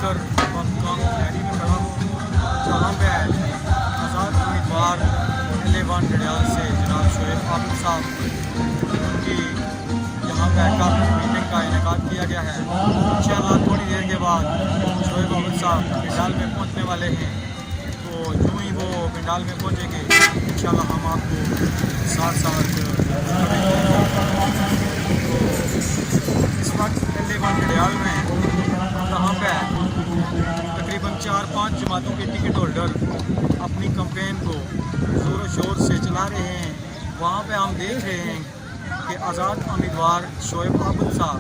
कर काम खैरी में खड़ा हूँ, जहाँ पे आज़ाद उम्मीदवार एलेवान घड़ियाल से जनाब शोएब आबिद साहब उनकी यहाँ पे काफ़ी मीटिंग का इनेकाद किया गया है। इंशाअल्लाह थोड़ी देर के बाद शोएब आबिद साहब पिंडाल में पहुँचने वाले हैं, तो यूँ ही वो पिंडाल में पहुँचेंगे इंशाअल्लाह हम आपको साथ साथ इस वक्त एलेवान घड़ियाल में यहाँ पे तकरीबन 4-5 जमातों के टिकट होल्डर अपनी कैंपेन को ज़ोर शोर से चला रहे हैं। वहाँ पे हम देख रहे हैं कि आज़ाद उम्मीदवार शोएब आबिद साहब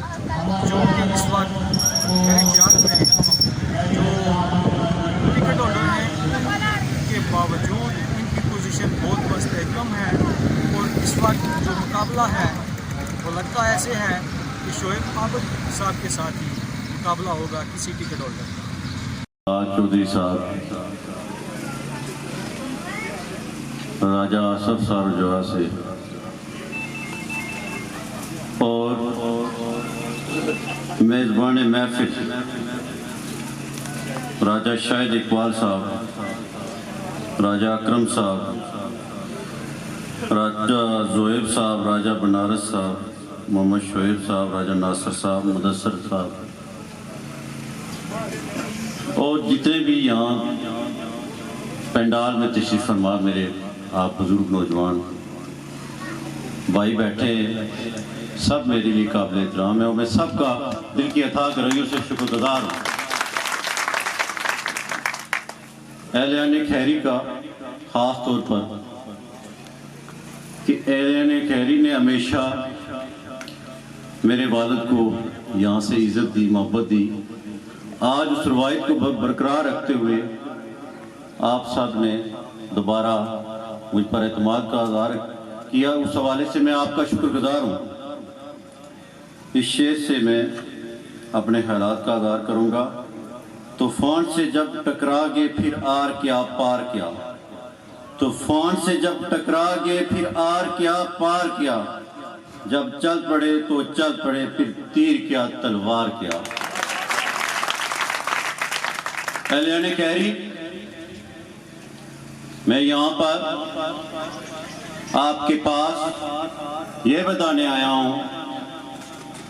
जो कि इस वक्त मेरे ख्याल में जो टिकट होल्डर हैं के बावजूद इनकी पोजीशन बहुत मुस्तहकम है, और इस वक्त जो मुकाबला है वो लगता ऐसे है कि शोएब आबिद साहब के साथ ही मुकाबला होगा किसी टिकट होल्डर का। चौधरी साहब राजा आसफ साहब जोआ से और मेज़बान महफिल राजा शाहिद इकबाल साहब, राजा अकरम साहब, राजा ज़ोएब साहब, राजा बनारस साहब, मोहम्मद शोएब साहब, राजा नासिर साहब, मुदस्सर साहब और जितने भी यहाँ पंडाल में तशरीफ़ फरमा मेरे आप बुज़ुर्ग नौजवान भाई बैठे हैं, सब मेरे लिए काबिल एहतराम है और मैं सबका दिल की अथाह गहराइयों से शुक्रगुज़ार हूँ। एहलियान खैरी का ख़ास तौर पर कि एहलियान खैरी ने हमेशा मेरे वालिद को यहाँ से इज़्ज़त दी, मोहब्बत दी। आज उस रवायत को बरकरार रखते हुए आप सब ने दोबारा मुझ पर एतमाद का इज़हार किया, उस हवाले से मैं आपका शुक्रगुज़ार हूँ। इस शेर से मैं अपने ख्यालात का इज़हार करूँगा। तूफ़ान से जब टकरा गए फिर आर क्या पार क्या, तूफ़ान से जब टकरा गए फिर आर क्या पार क्या, जब चल पड़े तो चल पड़े फिर तीर क्या तलवार क्या। एहलियान खैरी, मैं यहाँ पर आपके पास ये बताने आया हूँ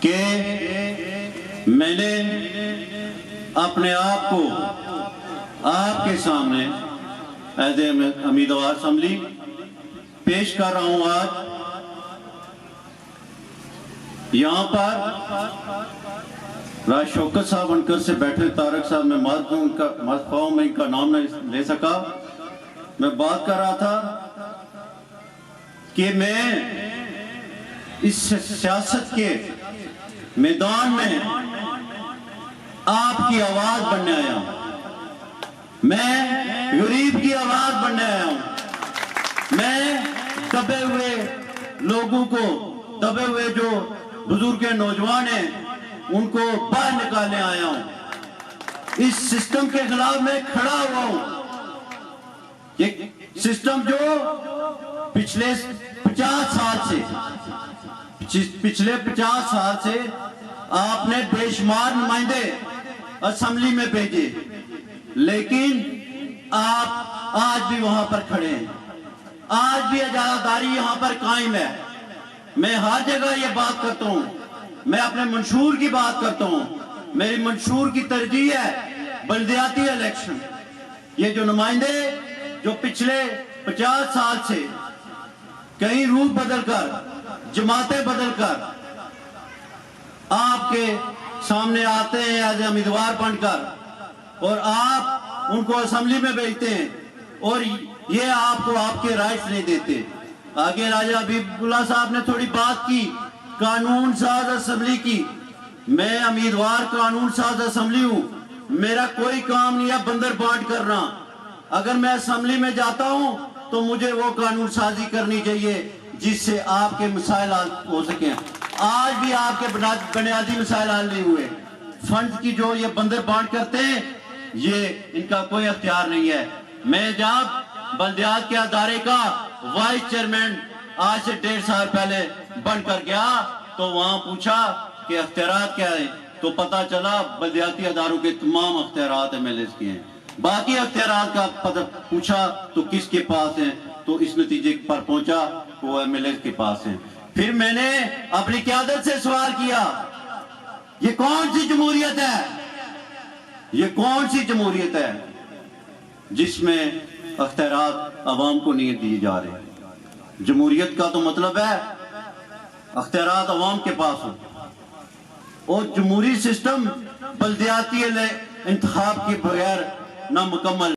कि मैंने अपने आप को आपके सामने एज ए उम्मीदवार असम्बली पेश कर रहा हूँ। आज यहाँ पर राज शौकत साहब बनकर से बैठे तारक साहब, मैं माफ़ में इनका नाम नहीं ले सका। मैं बात कर रहा था कि मैं इस सियासत के मैदान में आपकी आवाज बनने आया हूं, मैं गरीब की आवाज बनने आया हूं, मैं दबे हुए लोगों को, दबे हुए जो बुजुर्ग नौजवान हैं उनको बाहर निकालने आया हूं। इस सिस्टम के खिलाफ मैं खड़ा हुआ हूं। ये सिस्टम जो पिछले 50 साल से आपने बेशुमार नुमाइंदे असेंबली में भेजे, लेकिन आप आज भी वहां पर खड़े हैं। आज भी इजारादारी यहां पर कायम है। मैं हर जगह ये बात करता हूं, मैं अपने मंशूर की बात करता हूं। मेरी मंशूर की तरजीह है बल्दियाती इलेक्शन। ये जो नुमाइंदे जो पिछले 50 साल से कई रूप बदलकर, जमातें बदलकर आपके सामने आते हैं एज उम्मीदवार बनकर, और आप उनको असेंबली में भेजते हैं और ये आपको आपके राइट्स नहीं देते। आगे राजा हबीबुल्लाह साहब ने थोड़ी बात की कानून साज असेंबली की। मैं उम्मीदवार कानून साज असेंबली हूं, मेरा कोई काम नहीं है बंदर बांट करना। अगर मैं असेंबली में जाता हूं तो मुझे वो कानून साजी करनी चाहिए जिससे आपके मसाइल हल हो सके। आज भी आपके बुनियादी मसाइल हल नहीं हुए। फंड की जो ये बंदर बांट करते हैं, ये इनका कोई अख्तियार नहीं है। मैं जब बल्दियात के अदारे का वाइस चेयरमैन आज से 1.5 साल पहले बनकर गया तो वहां पूछा कि अख्तियार क्या है, तो पता चला बलदियाती अदारों के तमाम अख्तियारात MLA के हैं। बाकी अख्तियारात का पता पूछा तो किसके पास है, तो इस नतीजे पर पहुंचा वो MLA के पास है। फिर मैंने अपनी क़यादत से सवाल किया, ये कौन सी जमहूरियत है, ये कौन सी जमहूरियत है जिसमें अख्तियारात अवाम को नहीं दिए जा रहे। जमहूरियत का तो मतलब है अख्तियारात अवाम के पास हो, और जमहूरी सिस्टम बलदियाती इंतखाब के बगैर ना मुकम्मल